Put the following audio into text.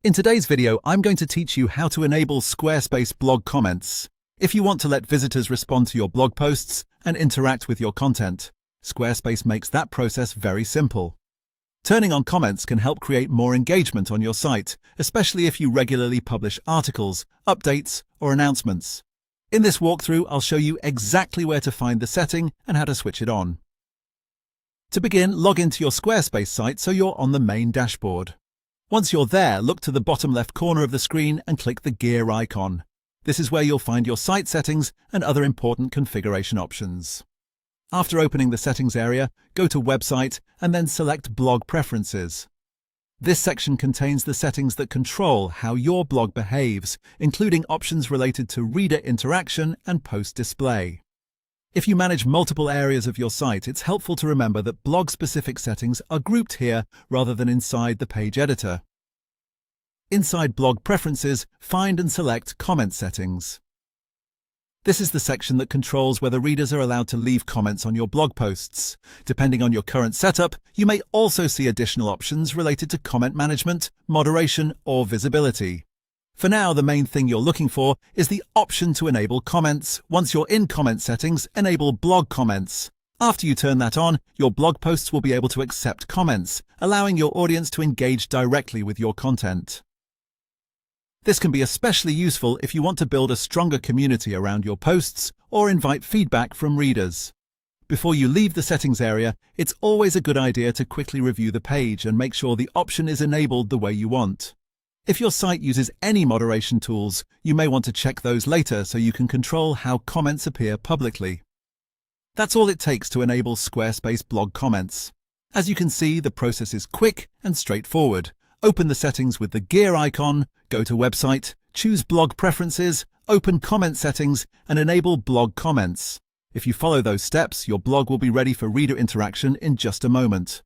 In today's video, I'm going to teach you how to enable Squarespace blog comments. If you want to let visitors respond to your blog posts and interact with your content, Squarespace makes that process very simple. Turning on comments can help create more engagement on your site, especially if you regularly publish articles, updates, or announcements. In this walkthrough, I'll show you exactly where to find the setting and how to switch it on. To begin, log into your Squarespace site so you're on the main dashboard. Once you're there, look to the bottom left corner of the screen and click the gear icon. This is where you'll find your site settings and other important configuration options. After opening the settings area, go to Website and then select Blog Preferences. This section contains the settings that control how your blog behaves, including options related to reader interaction and post display. If you manage multiple areas of your site, it's helpful to remember that blog-specific settings are grouped here rather than inside the page editor. Inside Blog Preferences, find and select Comment Settings. This is the section that controls whether readers are allowed to leave comments on your blog posts. Depending on your current setup, you may also see additional options related to comment management, moderation, or visibility. For now, the main thing you're looking for is the option to enable comments. Once you're in comment settings, enable blog comments. After you turn that on, your blog posts will be able to accept comments, allowing your audience to engage directly with your content. This can be especially useful if you want to build a stronger community around your posts or invite feedback from readers. Before you leave the settings area, it's always a good idea to quickly review the page and make sure the option is enabled the way you want. If your site uses any moderation tools, you may want to check those later so you can control how comments appear publicly. That's all it takes to enable Squarespace blog comments. As you can see, the process is quick and straightforward. Open the settings with the gear icon, go to Website, choose Blog Preferences, open Comment Settings, and enable blog comments. If you follow those steps, your blog will be ready for reader interaction in just a moment.